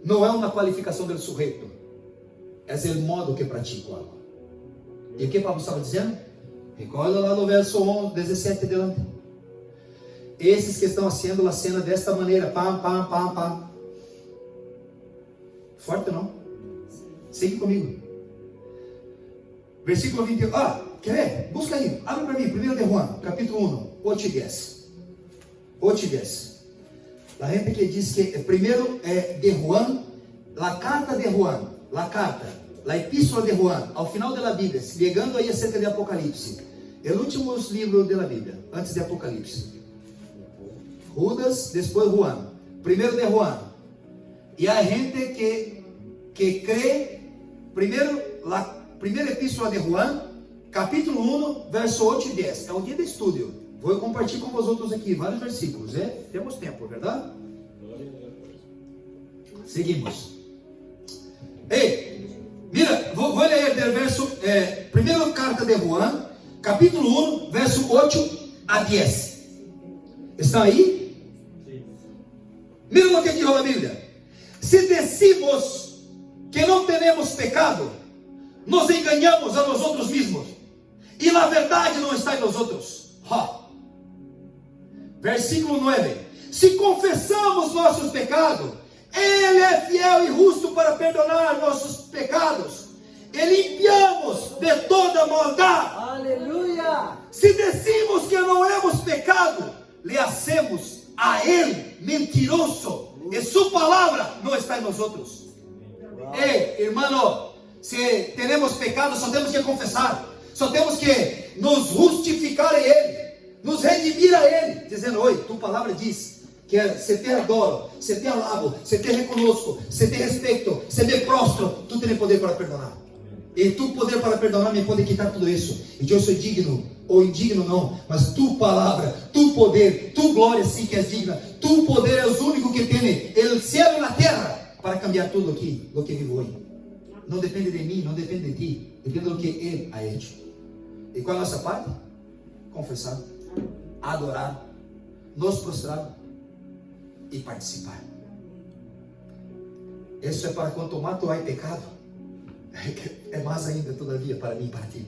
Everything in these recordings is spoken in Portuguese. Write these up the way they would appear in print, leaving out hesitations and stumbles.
não é uma qualificação do sujeito, é o modo que pratico algo. E o que Pablo estava dizendo? Recorda lá no verso 11, 17 delante. Esses que estão fazendo a cena desta maneira, pam, pam, pam, pam. Forte não? Siga comigo. Versículo 21. Quer ver? Busca aí. Abre para mim. 1 de Juan, capítulo 1. 8 e 10. 8 e 10. A gente que diz que primeiro é de Juan, a carta de Juan, a carta, a epístola de Juan, ao final da Bíblia, chegando aí acerca de Apocalipse. É o último livro da Bíblia, antes de Apocalipse. Judas, depois Juan. Primeiro de Juan. E a gente que crê, primeiro, a primeira epístola de Juan, capítulo 1, verso 8 e 10. É um dia de estudo. Vou compartilhar com vocês aqui vários versículos. Temos tempo, verdade? Seguimos. Ei, mira, vou ler do verso, primeira carta de Juan, capítulo 1, verso 8 a 10. Está aí? Mira o que diz a Bíblia. Se decimos que não temos pecado, nos enganamos a nós outros mesmos, e na verdade não está em nós outros. Versículo 9. Se confessamos nossos pecados, Ele é fiel e justo para perdonar nossos pecados e limpiamos de toda maldade. Aleluia! Se decimos que não hemos pecado, lhe hacemos a Ele mentiroso, e sua palavra não está em nós outros. Ei, irmão, se temos pecado, só temos que confessar, só temos que nos justificar a Ele, nos redimir a Ele, dizendo: oi, tua palavra diz que se te adoro, se te alabo, se te reconozco, se te respeito, se me prostro, tu tens poder para perdonar. E tu poder para perdonar me pode quitar tudo isso. E eu sou digno, ou indigno não, mas tu palavra, tu poder, tu glória sim que és digna. Tu poder é o único que tem o céu e a terra para cambiar tudo aqui, do que vivo hoje. Não depende de mim, não depende de ti, depende do que Ele ha hecho. E qual é a nossa parte? Confessar, adorar, nos prostrar e participar. Isso é para quanto mais tu há pecado, é mais ainda todavia para mim e para ti.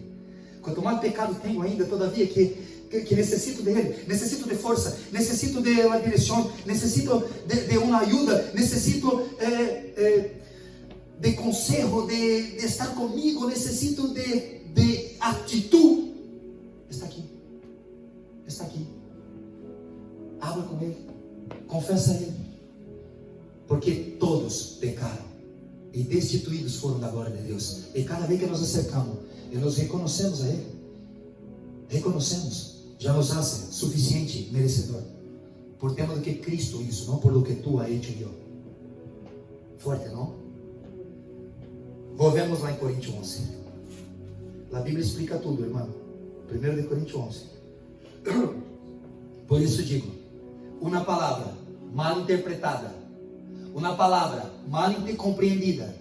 Quanto mais pecado tenho ainda, todavia que necessito dele, necessito de força, necessito de uma direção, necessito de uma ajuda, necessito de conselho, de estar comigo, necessito de atitude. Está aqui, está aqui. Habla com ele, confessa a ele, porque todos pecaram e destituídos foram da glória de Deus. E cada vez que nos acercamos e nos reconhecemos a Ele, reconhecemos, já nos hace suficiente merecedor, por tema do que Cristo hizo, não por lo que tu has hecho eu. Forte, não? Volvemos lá em Coríntios 11. A Bíblia explica tudo, irmão. 1 de Coríntios 11. Por isso digo, uma palavra mal interpretada, uma palavra mal compreendida,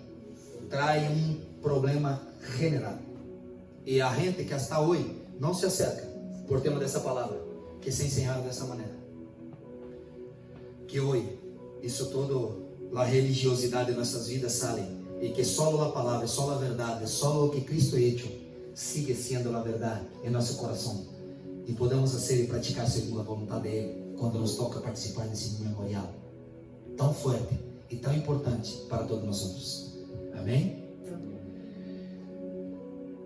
traz um problema general. E a gente que hasta hoje não se acerca por tema dessa palavra, que se ensinaram dessa maneira. Que hoje, isso todo, a religiosidade de nossas vidas sale, e que só a palavra, só a verdade, só o que Cristo ha hecho, siga sendo a verdade em nosso coração. E podemos fazer e praticar segundo a vontade dele, quando nos toca participar desse memorial tão forte e tão importante para todos nós outros. Amém?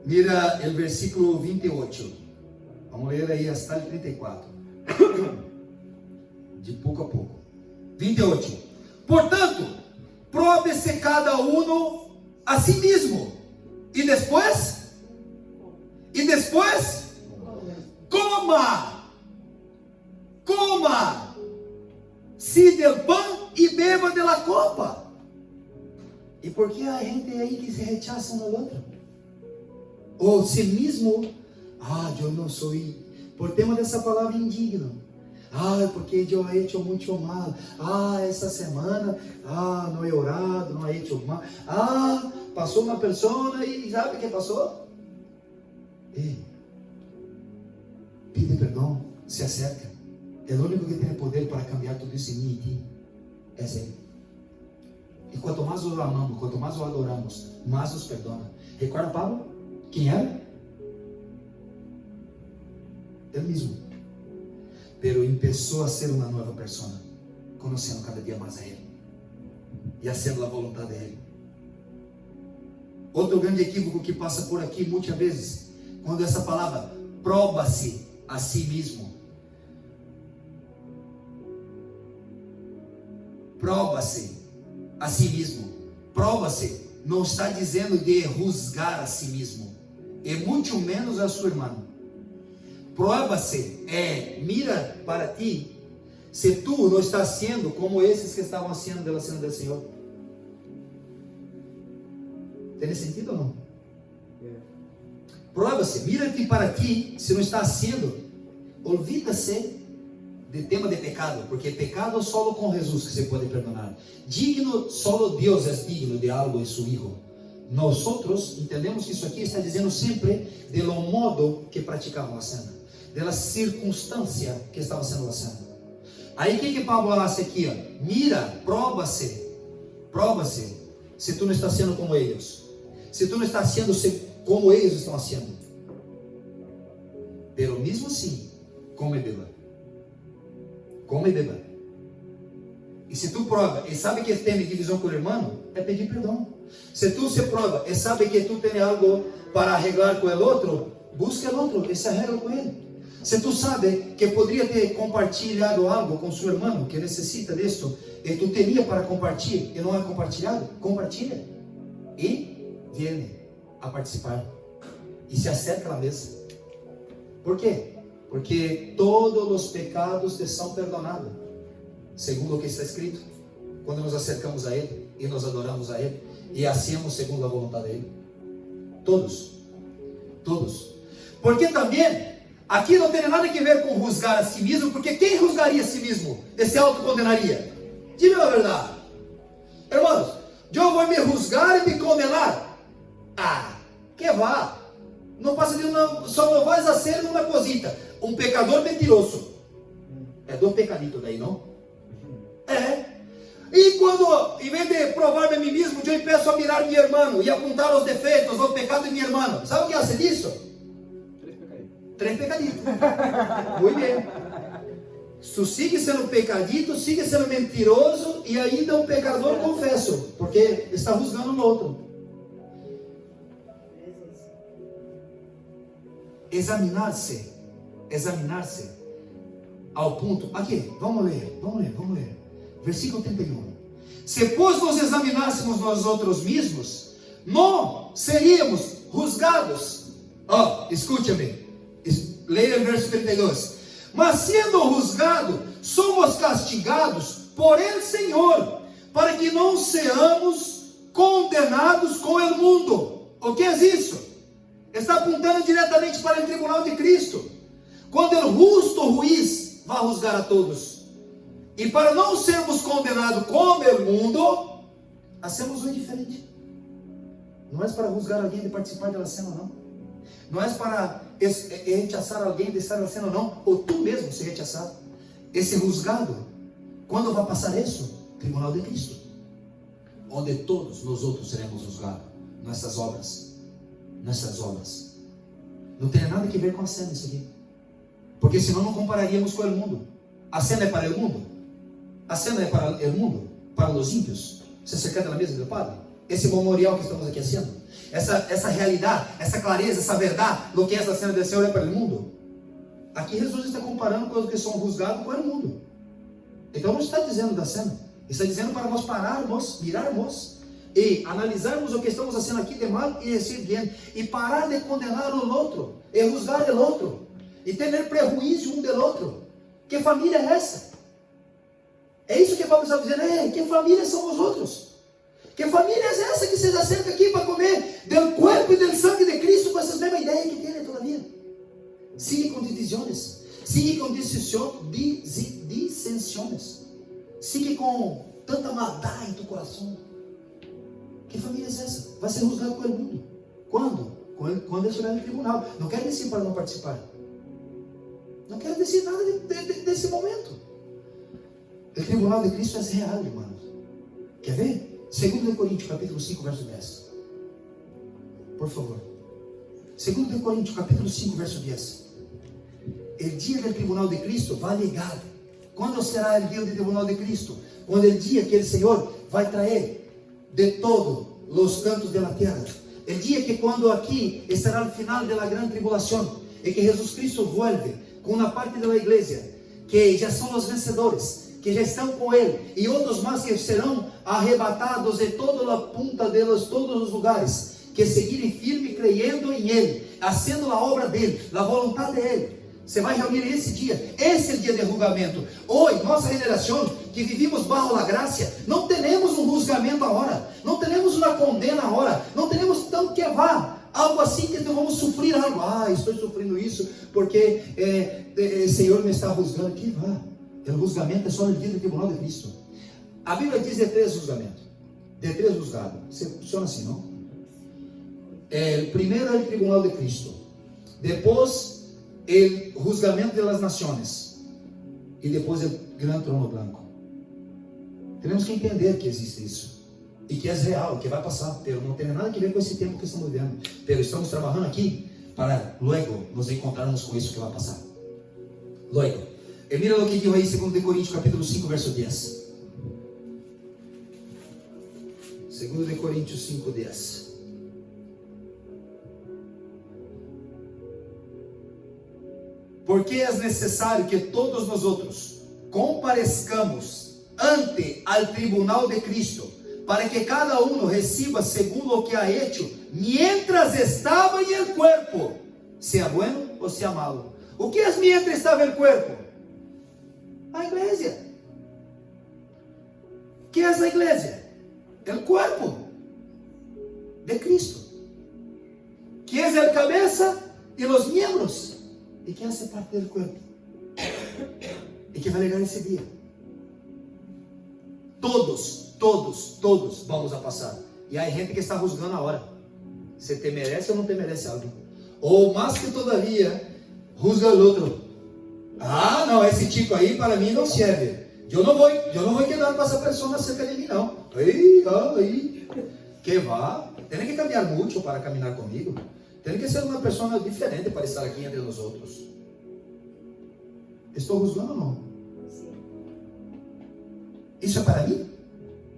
Mira o versículo 28. Vamos ler aí hasta o 34. De pouco a pouco. 28. Portanto, prove-se cada um a si mesmo. E depois? Coma. Se del pão e beba de la copa. E por que a gente aí que se rechaça um ao outro? Ou si mesmo, eu não sou, por tema dessa palavra indigno. Porque eu he hecho muito mal. Essa semana, não he orado, não he hecho mal. Passou uma pessoa e sabe o que passou? Pide perdão, se acerca. É o único que tem poder para cambiar tudo isso em mim e ti. É Ele. E quanto mais o amamos, quanto mais o adoramos, mais nos perdona. Recorda Pablo? Quem era? Ele mesmo. Pero empezó a ser uma nova persona, conhecendo cada dia mais a Ele e fazendo a vontade dele. Outro grande equívoco que passa por aqui muitas vezes, quando essa palavra prova-se a si mesmo. Prova-se a si mesmo. Prova-se não está dizendo de juzgar a si mesmo, e muito menos a sua irmã. Prova-se mira para ti, se tu não estás sendo como esses que estavam sendo da cena do Senhor. Tem sentido ou não? Prova-se, mira-te para ti, se não está sendo. Olvida-se de tema de pecado, porque pecado solo com Jesus que se pode perdonar. Digno, solo Deus é digno de algo em seu Hijo. Nós outros entendemos que isso aqui está dizendo sempre do modo que praticavam a cena, da circunstância que estava sendo a cena. Aí o que Paulo fala aqui? Mira, prova-se, se tu não está sendo como eles, se tu não está sendo como eles estão sendo. Pero mesmo assim, come e beba. Come e beba. E se tu prova e sabe que tem divisão com o irmão, é pedir perdão. Se tu se prova e sabe que tu tem algo para arreglar com o outro, busca o outro e se arregla com ele. Se tu sabe que poderia ter compartilhado algo com seu irmão que necessita disso, e tu teria para compartilhar e não é compartilhado, compartilha. E vem a participar. E se acerca na mesa. Por quê? Porque todos os pecados te são perdonados, segundo o que está escrito, quando nos acercamos a Ele e nos adoramos a Ele e hacemos segundo a vontade dEle. Todos. Porque também aqui não tem nada a ver com juzgar a si mesmo, porque quem juzgaria a si mesmo e se autocondenaria? Diga a verdade, irmãos. Eu vou me juzgar e me condenar? Que vá. Não passa de uma, só não vais a ser uma cosita. Um pecador mentiroso. É do pecadito daí, não? E quando, em vez de provar-me a mim mesmo, eu empeço a mirar meu irmão e apontar os defeitos, os pecados de meu irmão. Sabe o que hace disso? 3 pecaditos. Muito bem. Tu sigue sendo pecadito, sigue sendo mentiroso e ainda um pecador confesso, porque está juzgando o outro. Examinar-se ao ponto, aqui, vamos ler, versículo 31, se pois nos examinássemos nós outros mesmos, não seríamos juzgados. Escute-me, leia o verso 32, mas sendo juzgados, somos castigados por el Senhor, para que não sejamos condenados com o mundo. O que é isso? Está apontando diretamente para o tribunal de Cristo, quando o justo juiz vai juzgar a todos. E para não sermos condenados como o mundo, hacemos um diferente. Não é para juzgar alguém de participar da cena, não. Não é para rechaçar alguém de estar na cena, não. Ou tu mesmo se rechaçar. Esse juzgado, quando vai passar isso? Tribunal de Cristo, onde todos nós outros seremos juzgados. Nessas obras. Não tem nada a ver com a cena isso aqui. Porque senão não compararíamos com o mundo. A cena é para o mundo. A cena é para o mundo, para os ímpios. Se acercando na mesa do Padre. Esse memorial que estamos aqui fazendo. Essa realidade, essa clareza, essa verdade do que essa cena do Senhor é para o mundo. Aqui Jesus está comparando com os que são juzgados com o mundo. Então não está dizendo da cena. Está dizendo para nós pararmos, mirarmos e analisarmos o que estamos fazendo aqui de mal e dizer bem. E parar de condenar o outro. E juzgar o outro. E ter prejuízo um do outro. Que família é essa? É isso que Paulo está dizendo. Que família são os outros? Que família é essa que se acerca aqui para comer do corpo e do sangue de Cristo com essas mesmas ideias que tem todavia? Sigue com divisões. Sigue com dissensões. Sigue com tanta maldade em tu coração. Que família é essa? Vai ser juzgado com o mundo. Quando? Quando ele estiver no tribunal. Não quero dizer para não participar. Não quero dizer nada desse momento. O tribunal de Cristo é real, irmãos. Quer ver? 2 Coríntios capítulo 5, verso 10. Por favor. 2 Coríntios capítulo 5, verso 10. El dia do tribunal de Cristo vai llegar. Quando será o dia do tribunal de Cristo? Quando o dia que o Senhor vai trazer de todos os cantos da terra. O dia que quando aqui estará o final da grande tribulação, e que Jesus Cristo vuelve com uma parte da igreja que já são os vencedores, que já estão com Ele, e outros mais que serão arrebatados de toda a punta deles, todos os lugares, que seguirem firme, creyendo em Ele, fazendo a obra dEle, a vontade dEle. Você vai reunir esse dia. Esse é o dia de julgamento. Hoje, nossa geração, que vivimos bajo a graça, não temos um julgamento agora, não temos uma condena agora, não temos tão que vá. Algo assim que não vamos sofrer algo. Estou sofrendo isso porque o Senhor me está juzgando. Que vá. O julgamento é só no dia do tribunal de Cristo. A Bíblia diz de 3 julgamentos. De 3 julgados. Você funciona assim, não? Primeiro é o tribunal de Cristo. Depois o julgamento das nações. E depois o grande trono branco. Temos que entender que existe isso. E que é real, que vai passar. Mas não tem nada a ver com esse tempo que estamos vivendo. Mas estamos trabalhando aqui para logo nos encontrarmos com isso que vai passar. Logo. E mira o que diz aí 2 Coríntios capítulo 5, verso 10. 2 Coríntios 5, 10. Porque é necessário que todos nós outros compareçamos ante al tribunal de Cristo, para que cada um receba segundo o que ha hecho, mientras estava em el cuerpo, sea bueno ou sea malo. O que é mientras estava el cuerpo? A igreja. Que é a igreja? El cuerpo de Cristo. Que é a cabeça e os miembros. E que hace parte do corpo. E que vai chegar esse dia. Todos vamos a passar. E há gente que está juzgando a hora. Se te merece ou não te merece algo. Ou mais que todavia, juzga o outro. Não, esse tipo aí para mim não serve. Eu não vou quedar com essa pessoa cerca de mim, não. Aí. Que vá. Tem que caminhar muito para caminhar comigo. Tem que ser uma pessoa diferente para estar aqui entre os outros. Estou juzgando ou não? Isso é para mim?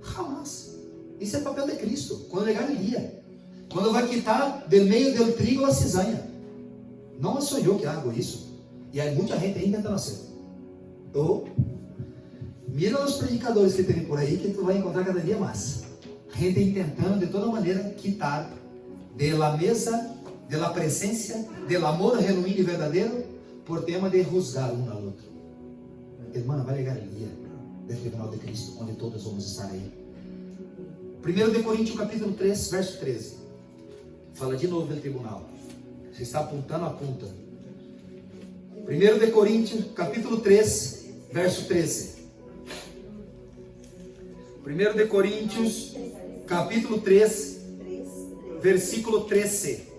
Jamais. Isso é papel de Cristo. Quando chegar o dia, quando vai quitar do meio do trigo a cisanha. Não sou eu que hago isso. E há muita gente aí tentando ser. Mira os predicadores que tem por aí, que tu vai encontrar cada dia mais. Gente tentando de toda maneira quitar de la mesa, de la presencia, del amor genuíno e verdadeiro, por tema de juzgar um ao outro. Irmã, vai chegar o dia do tribunal de Cristo, onde todos vamos estar aí. 1 Coríntios capítulo 3, verso 13. Fala de novo do tribunal. Você está apontando, aponta. 1 Coríntios capítulo 3, verso 13. 1 Coríntios capítulo 3, versículo 13.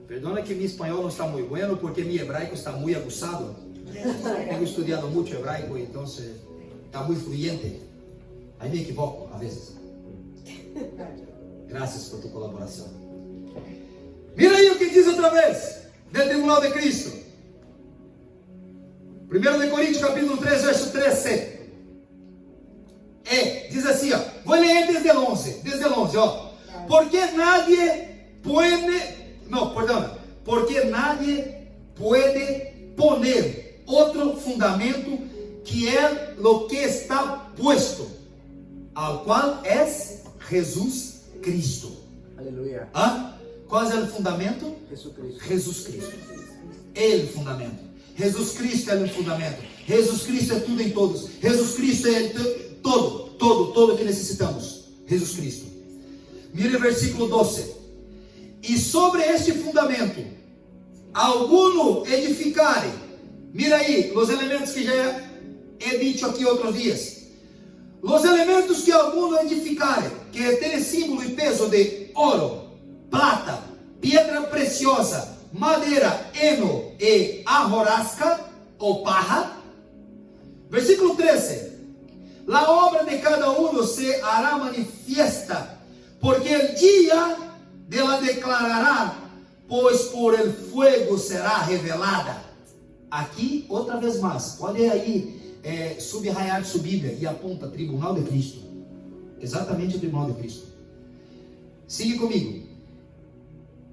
Perdona que mi espanhol não está muito bueno, porque mi hebraico está muito aguçado. Tenho estudado muito hebraico, então está muito fluyente. Aí me equivoco, às vezes. Graças por tua colaboração. Mira aí o que diz outra vez, do tribunal de Cristo. 1 Coríntios capítulo 3, verso 13. Diz assim, vou ler desde o 11, porque nadie puede poner outro fundamento que é lo que está puesto, al qual es Jesus Cristo. Aleluia. Qual é o fundamento? Jesus Cristo. Ele é o fundamento. Jesus Cristo é o fundamento. Jesus Cristo é tudo em todos. Jesus Cristo é todo que necessitamos. Jesus Cristo. Mire o versículo 12. E sobre este fundamento, alguno edificare. Mira aí, os elementos que já he dicho aqui outros dias. Os elementos que alguno edificare, que tem símbolo e peso de ouro, prata, pedra preciosa, madeira, heno e arrorasca ou parra. Versículo 13. La obra obra de cada uno se hará manifiesta, porque el día de la declarará, pois por el fuego será revelada. Aqui, outra vez mais, pode aí subrayar sua Bíblia e aponta Tribunal de Cristo. Exatamente o Tribunal de Cristo. Siga comigo.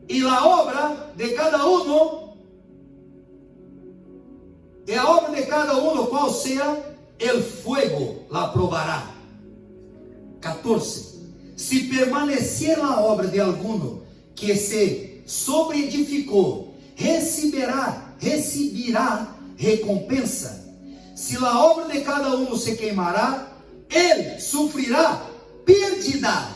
E a obra de cada uno, qual seja el fuego, la probará. 14. Se permanecer a obra de alguno que se sobreedificou, recebirá recompensa. Se a obra de cada um se queimará, ele sofrerá pérdida.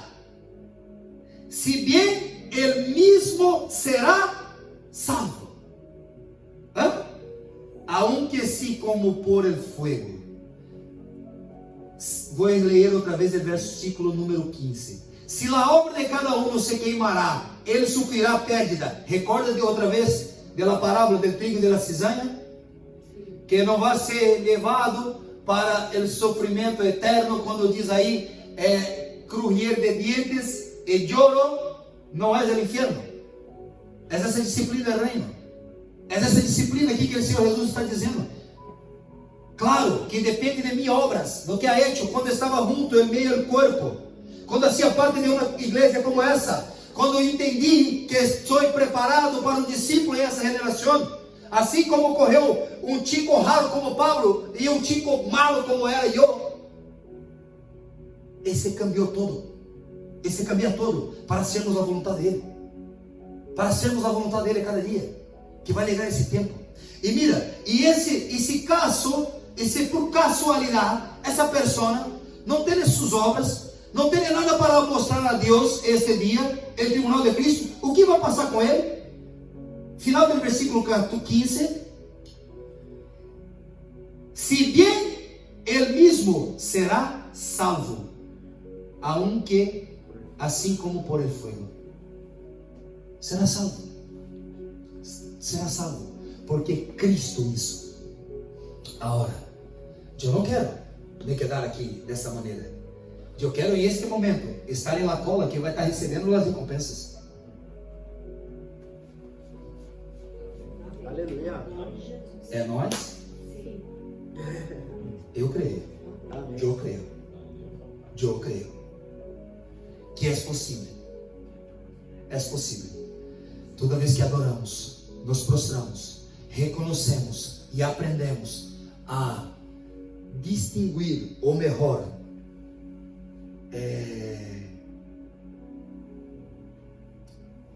Se bem, ele mesmo será salvo. Aunque se como por el fuego. Vou ler outra vez o versículo número 15. Se a obra de cada um se queimará, ele sofrerá pérdida. Recorda de outra vez da parábola do trigo e da cizaña? Que não vai ser levado para o sofrimento eterno, quando diz aí, crujir de dientes e lloro, não é o inferno. É essa disciplina do reino. É essa disciplina aqui que o Senhor Jesus está dizendo. Claro que depende de minhas obras, do que ha hecho quando estava junto em meio do corpo, quando hacía parte de uma igreja como essa, quando eu entendi que estou preparado para um discípulo em essa geração, assim como correu um chico raro como Pablo e um chico malo como era eu. Esse cambiou todo. Esse cambia todo para sermos a vontade dele. Para sermos a vontade dele cada dia, que vai ligar esse tempo. E mira, esse caso, se por casualidade essa pessoa não tem suas obras, não tem nada para mostrar a Deus este dia, o tribunal de Cristo, o que vai passar com ele? Final do versículo 15. Se bem ele mesmo será salvo, aunque assim como por el fuego. Será salvo. Será salvo, porque Cristo hizo. Agora, eu não quero me quedar aqui dessa maneira. Eu quero em este momento estar em la cola que vai estar recebendo as recompensas. Aleluia. É nós? Eu creio. Eu creio. Eu creio que é possível. É possível. Toda vez que adoramos, nos prostramos, reconhecemos e aprendemos a distinguir, ou melhor,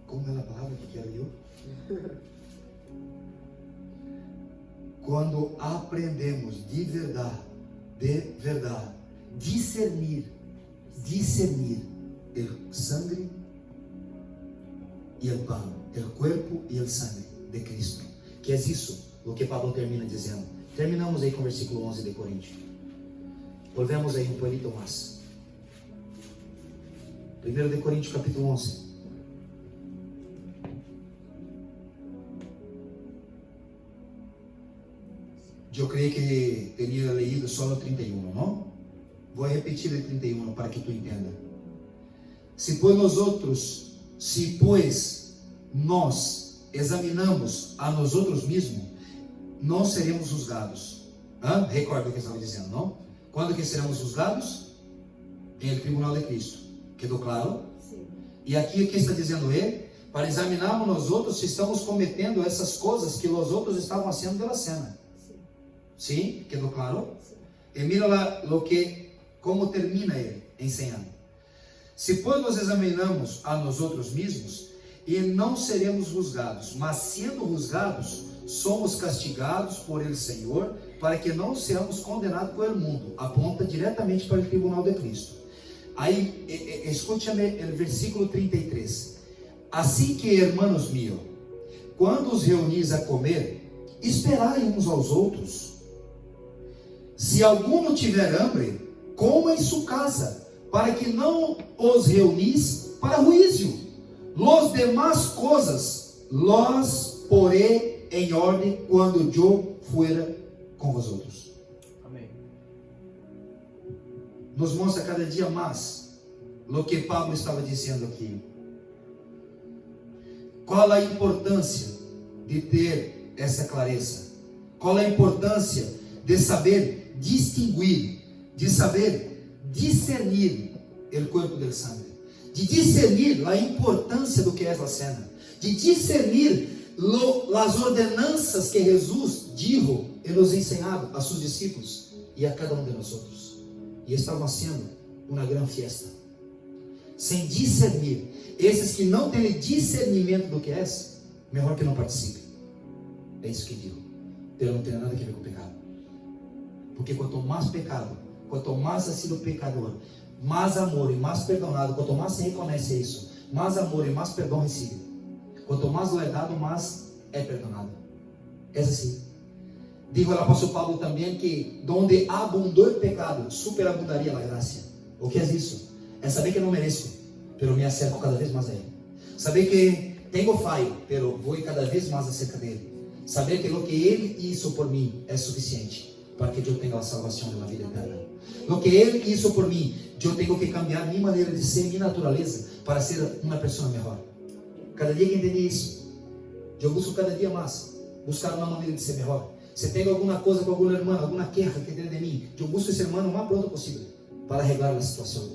como é a palavra que quero eu? Quando aprendemos de verdade, discernir o sangue e o pão, o corpo e o sangue de Cristo, que é isso o que Pablo termina dizendo. Terminamos aí com o versículo 11 de Coríntios. Volvemos aí um pouquinho mais. 1 de Coríntios capítulo 11. Eu creio que teria leído só no 31, não? Vou repetir o 31 para que tu entenda. Se pois nós examinamos a nós outros mesmos, não seremos julgados. Recorda o que eu estava dizendo, não? Quando que seremos julgados? Em o tribunal de Cristo. Quedou claro? Sim. E aqui o que está dizendo ele? Para examinarmos nós outros se estamos cometendo essas coisas que os outros estavam fazendo pela cena. Sim? Quedou claro? Sim. E mira lá como termina ele ensinando. Se pois nós examinamos a nós outros mesmos, e não seremos julgados, mas sendo julgados, somos castigados por ele, Senhor, para que não sejamos condenados por el mundo. Aponta diretamente para o tribunal de Cristo. Aí, escute-me o versículo 33. Assim que, hermanos meus, quando os reunis a comer, esperai uns aos outros. Se alguno tiver hambre, coma em sua casa, para que não os reunis para juízo. Los demás coisas los porei em ordem quando eu fuera com vosotros. Amém. nos mostra cada dia mais o que Pablo estava dizendo aqui. Qual a importância de ter essa clareza? Qual a importância de saber distinguir, de saber discernir o corpo do sangue, de discernir a importância do que é a cena, de discernir as ordenanças que Jesus dijo e nos ensinado a seus discípulos e a cada um de nós outros. E estavam sendo uma grande festa. Sem discernir, esses que não têm discernimento do que é, melhor que não participem. É isso que digo. Pero não tem nada a ver com o pecado. Porque quanto mais pecado, quanto mais ha sido pecador, mais amor e mais perdonado, quanto mais se reconhece isso, mais amor e mais perdão recebe. Quanto mais o é dado, mais é perdonado. É assim. Digo o apóstolo Paulo também que donde abundou o pecado, superabundaria a graça. O que é isso? É saber que não mereço, pero me acerco cada vez mais a Ele. Saber que tenho falho, pero vou cada vez mais acerca dele. Saber que o que Ele hizo por mim é suficiente para que eu tenha a salvação e a vida eterna. O que Ele hizo por mim, eu tenho que cambiar minha maneira de ser, minha natureza, para ser uma pessoa melhor. Cada dia que entendi isso, eu busco cada dia mais buscar uma maneira de ser melhor. Se tem alguma coisa com alguma irmã, alguma queixa que tem de mim, eu busco esse irmão o mais pronto possível para arreglar a situação,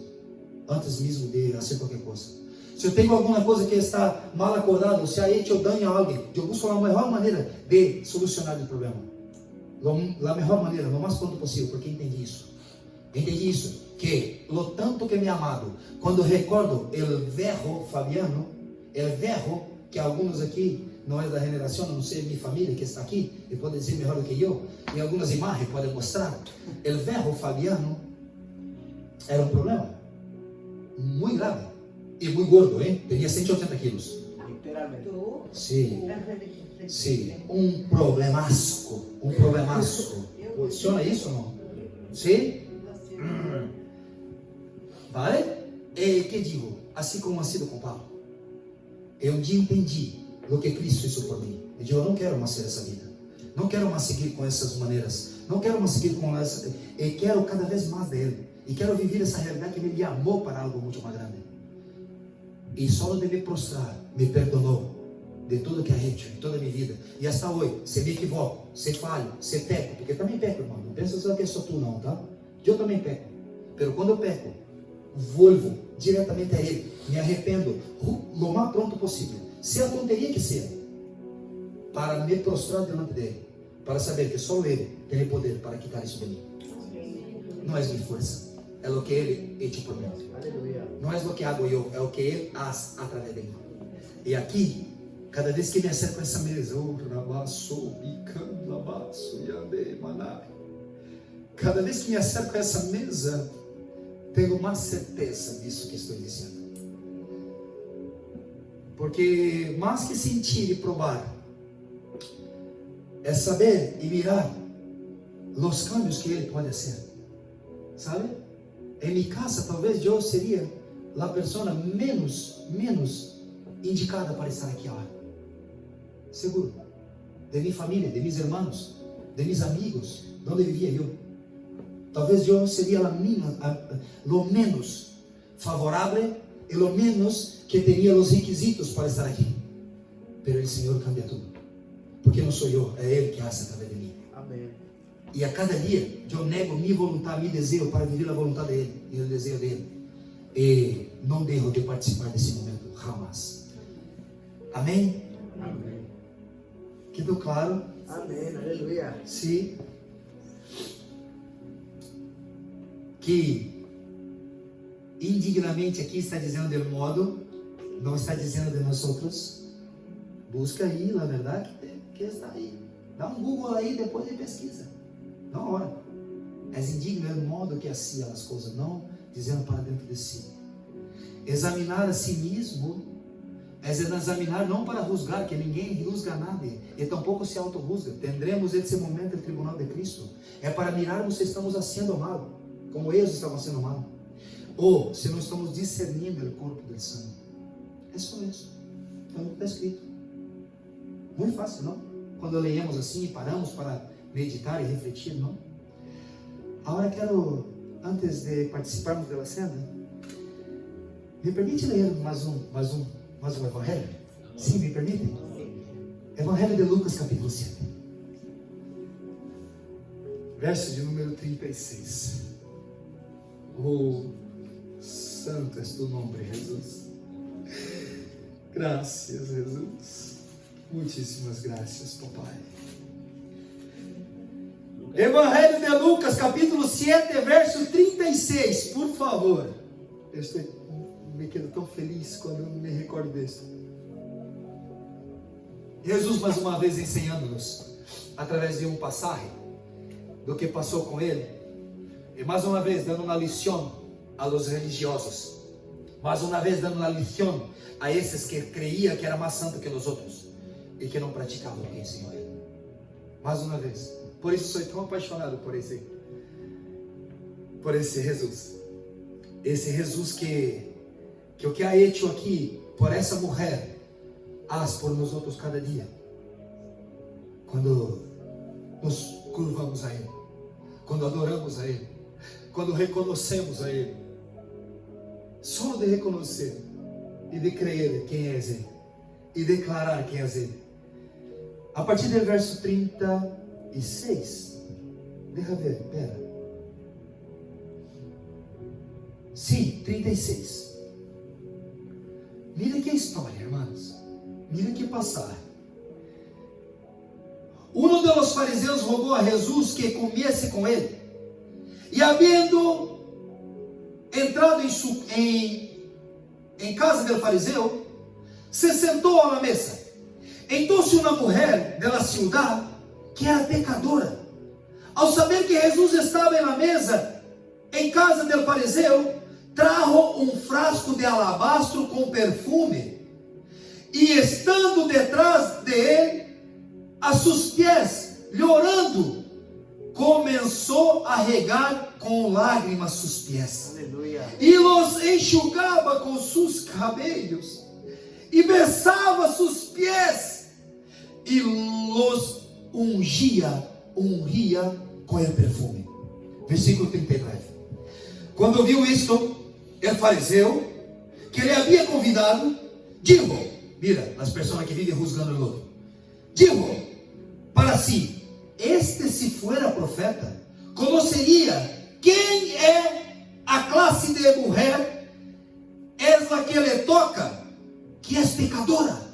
antes mesmo de fazer qualquer coisa. Se eu tenho alguma coisa que está mal acordado, se há hecho daño a alguém, eu busco a melhor maneira de solucionar o problema. A melhor maneira, o mais pronto possível, porque entendi isso. Entendi isso, que o tanto que me amado, quando recordo o velho Fabiano, o velho que alguns aqui não é da generação, não sei minha família que está aqui, e pode dizer melhor do que eu, e algumas imagens podem mostrar. O velho Fabiano era um problema muito grave e muito gordo, hein? Tinha 180 quilos. Literalmente. Sim, sim, um problemaço, Funciona isso ou não? Sim? Vale? E que digo? Assim como ha sido com Paulo. Eu um dia entendi o que Cristo fez por mim. Eu digo, eu não quero mais ser essa vida. Não quero mais seguir com essas maneiras. Não quero mais seguir com essa. Eu quero cada vez mais dele. E quero viver essa realidade que ele me amou para algo muito mais grande. E só de me prostrar, me perdonou de tudo que é hecho, de toda a minha vida. E hasta hoje, se me equivoco, se falho, se peco, porque também peco, irmão. Não pensa só que é só tu não, tá? Eu também peco. Pero quando eu peco, volvo diretamente a Ele, me arrependo o mais pronto possível. Se a tonteria que seja, para me prostrar diante dele, para saber que só Ele tem o poder para quitar isso de mim. Não é minha força, é o que Ele hecho por mim. Não é o que hago eu, é o que Ele faz através de mim. E aqui, cada vez que me acerco a essa mesa, cada vez que me acerco a essa mesa, tenho mais certeza disso que estou dizendo. Porque mais que sentir e provar, é saber e mirar os câmbios que Ele pode fazer. Sabe? Em minha casa, talvez eu seria a pessoa menos indicada para estar aqui agora. Seguro. De minha família, de meus irmãos, de meus amigos, de onde vivia eu. Talvez eu seria o menos favorável e o menos que teria os requisitos para estar aqui. Pero o Senhor cambia tudo. Porque não sou eu, é Ele que hace através de mim. Amém. E a cada dia eu nego minha vontade, meu desejo para viver a vontade dele e o desejo dele. E não devo de participar desse momento, jamais. Amém? Amém. Quedou claro? Amém. Aleluia. Sim. Que indignamente aqui está dizendo de modo, não está dizendo de nós outros. Busca aí, na verdade, que está aí. Dá um Google aí, depois de pesquisa. Na hora. És indigno é o modo que assim as coisas, não dizendo para dentro de si. Examinar a si mesmo é examinar não para juzgar, que ninguém juzga nada, e tampouco se auto-juzga. Tendremos esse momento no tribunal de Cristo. É para mirarmos se estamos sendo mal, como eles estavam sendo mal, ou se não estamos discernindo o corpo do sangue. É só isso. É o que está escrito. Muito fácil, não? Quando leemos assim e paramos para meditar e refletir, não? Agora quero antes de participarmos da cena, me permite ler mais um evangelho? Sim, me permite? Evangelho de Lucas, capítulo 7. Verso de número 36. Oh, santo és tu nome, Jesus. Graças, Jesus. Muitíssimas graças, papai. Evangelho de Lucas, capítulo 7, verso 36. Por favor. Me quedo tão feliz quando eu me recordo disso. Jesus mais uma vez ensinando-nos, através de um passagem, do que passou com ele. E mais uma vez dando uma lição a los religiosos. Mais uma vez dando uma lição a esses que creiam que era mais santo que os outros e que não praticavam o que ensinou ele. Mais uma vez. Por isso sou tão apaixonado por esse Jesus. Esse Jesus que o que ha hecho aqui por essa mulher, haz por nós outros cada dia. Quando nos curvamos a Ele, quando adoramos a Ele, quando reconhecemos a Ele. Só de reconhecer e de crer quem é Ele e declarar quem é Ele. A partir do verso 36, deixa eu ver, pera. Sim, 36. Mira que história, irmãos. Mira que passagem. Um dos fariseus rogou a Jesus que comesse com ele. E havendo entrado em casa do fariseu, se sentou à mesa. Então uma mulher da cidade, que era pecadora, ao saber que Jesus estava na mesa, em casa do fariseu, trajo um frasco de alabastro com perfume, e estando detrás de ele, a seus pés, llorando, começou a regar com lágrimas seus pés. Aleluia. E los enxugava com seus cabelos, e besava seus pés, e los ungia com o perfume. Versículo 39. Quando viu isto, o fariseu, que ele havia convidado, dijo, mira, as pessoas que vivem juzgando o outro, dijo para si, se fuera profeta, conheceria quem é a classe de mulher, és a que lhe toca, que és pecadora.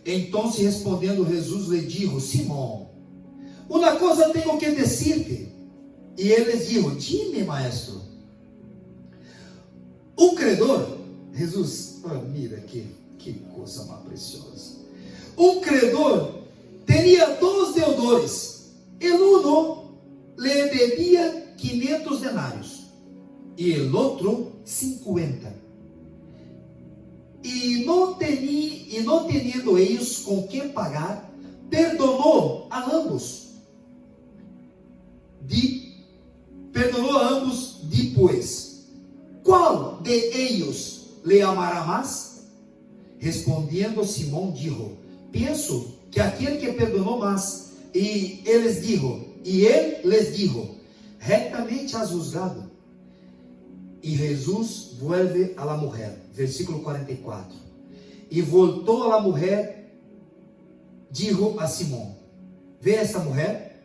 Então, respondendo Jesus, lhe dijo, Simão, uma coisa tenho que dizer-te. E ele dijo, dime, maestro. Um credor, Jesus, mira que coisa mais preciosa. Um credor tinha 2 deudores. El uno le debia 500 denários e el outro 50. E não teniendo eles com que pagar, perdonou a ambos. Depois, qual de eles lhe amará mais? Respondendo Simão, dijo, penso que aquele que perdonou mais. E ele les dijo, retamente has juzgado. E Jesus vuelve a la mujer, versículo 44. E voltou a la mujer, dijo a Simão, vê esta mulher?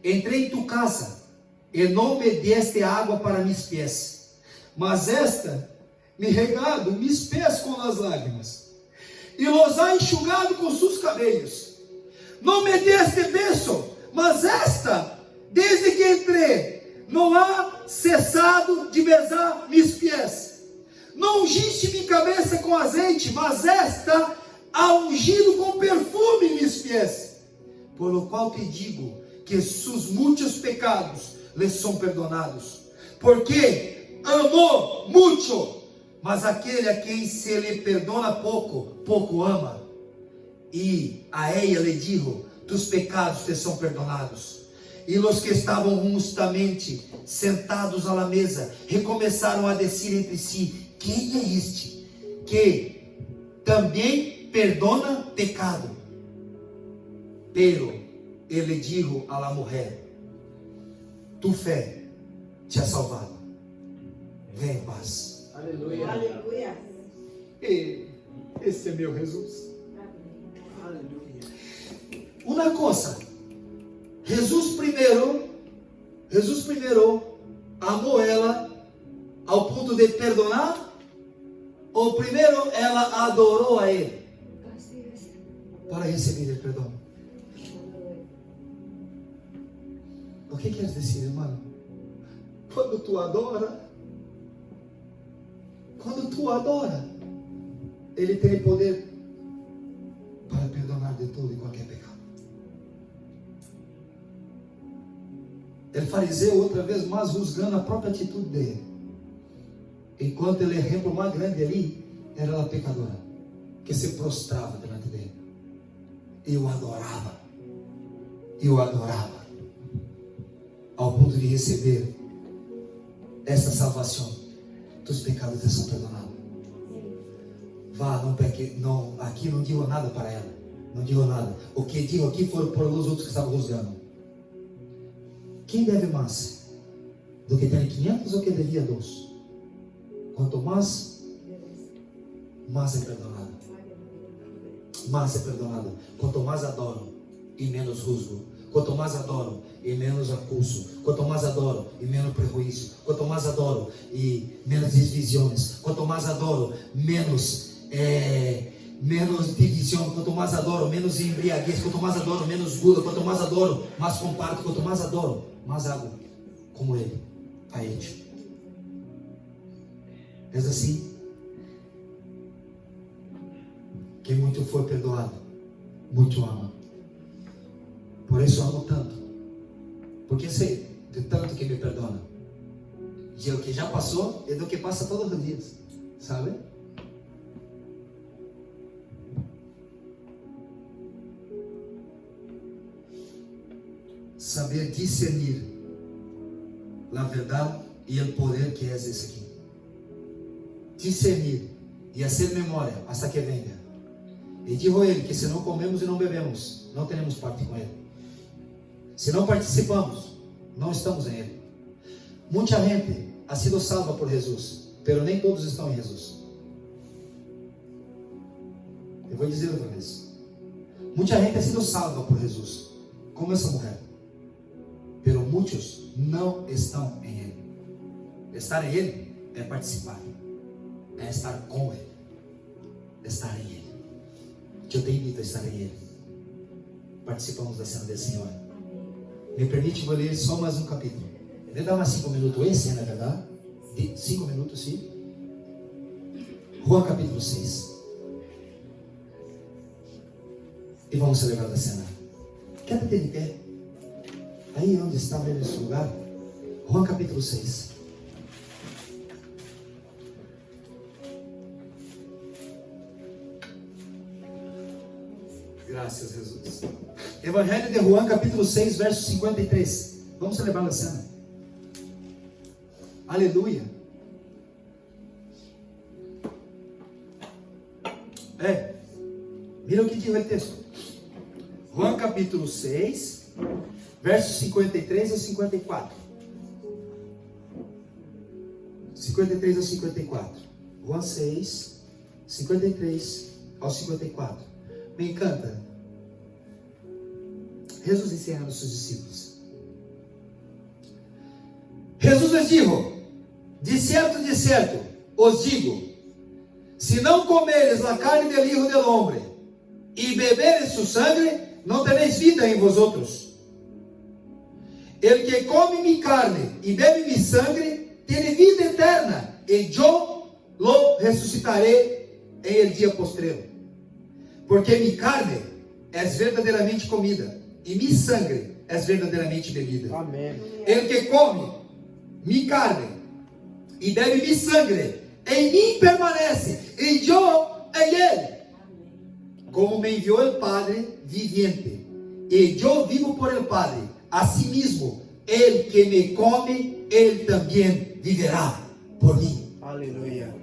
Entrei em tu casa, e não me deste água para mis pés, mas esta me regado mis pés com as lágrimas, e los ha enxugado com seus cabelos. Não me deste beijo, mas esta, desde que entrei, não há cessado de besar mis pés. Não ungiste minha cabeça com azeite, mas esta há ungido com perfume mis pés. Por lo qual te digo que seus muitos pecados lhes são perdonados, porque amou muito, mas aquele a quem se lhe perdona pouco, pouco ama. E a ella lhe dijo, tus pecados te são perdonados. E os que estavam justamente sentados à la mesa, recomeçaram a dizer entre si, quem é este, que também perdona pecado? Pero ele dijo a la mujer, tu fé te ha salvado. Vem em paz. Aleluia. Aleluia. Esse é meu Jesus. Aleluia. Uma coisa, Jesus primeiro amou ela ao ponto de perdonar, ou primeiro ela adorou a Ele para receber o perdão? O que quer dizer, irmão? Quando tu adora, Ele tem poder para perdonar de todo e qualquer pecado. O fariseu, outra vez mais, juzgando a própria atitude dele. Enquanto ele, exemplo mais grande ali, era a pecadora, que se prostrava diante dele. Eu adorava, ao ponto de receber essa salvação. Tus pecados te são perdonados. Vá, não peque, não, aqui não digo nada para ela, não digo nada. O que digo aqui foram por os outros que estavam juzgando. Quem deve mais? Do que tem 500 ou que devia 2? Quanto mais é perdonado. Mais é perdonado. Quanto mais adoro e menos juzgo. Quanto mais adoro e menos acuso. Quanto mais adoro e menos prejuízo. Quanto mais adoro e menos divisões. Quanto mais adoro, menos divisão. Quanto mais adoro, menos embriaguez. Quanto mais adoro, menos gula. Quanto mais adoro, mais comparto. Quanto mais adoro, mais água como Ele, a Ele. É assim. Quem muito foi perdoado, muito ama. Por isso amo tanto. Porque sei de tanto que me perdona. De o que já passou e do que passa todos os dias. Sabe? Saber discernir a verdade e o poder que é esse aqui. Discernir e fazer memória hasta que venha. E digo ele que se não comemos e não bebemos, não teremos parte com ele. Se não participamos, não estamos em ele. Muita gente ha sido salva por Jesus, pero nem todos estão em Jesus. Eu vou dizer outra vez. Muita gente ha sido salva por Jesus, como essa mulher. Pero muitos não estão em Ele. Estar em Ele é participar, é estar com Ele, estar em Ele. Eu te invito a estar em Ele. Participamos da cena do Senhor. Me permite, vou ler só mais um capítulo. Me dá mais 5 minutos, esse na verdade. 5 minutos, sim. João capítulo 6. E vamos celebrar a cena. Queda-te de pé. Aí onde está nesse lugar, João capítulo 6. Graças, Jesus. Evangelho de João capítulo 6, verso 53. Vamos celebrar a cena. Aleluia. Mira o que diz o texto. João capítulo 6, versos 53 a 54. 53 a 54. João 6, 53 ao 54. Me encanta. Jesus ensinando os seus discípulos. Jesus lhes dijo: de certo, os digo, se não comeres a carne del Hijo del Hombre e beberes su sangre, não tenéis vida em vosotros. El que come mi carne e bebe mi sangre, tiene vida eterna, e yo lo resucitaré en el día postrero. Porque mi carne es verdadeiramente comida, e mi sangre es verdadeiramente bebida. Amém. El que come mi carne e bebe mi sangre, em mim permanece, e yo en él. Como me enviou el Padre viviente, e yo vivo por el Padre, asimismo, el que me come, él también viverá por mí. Aleluia.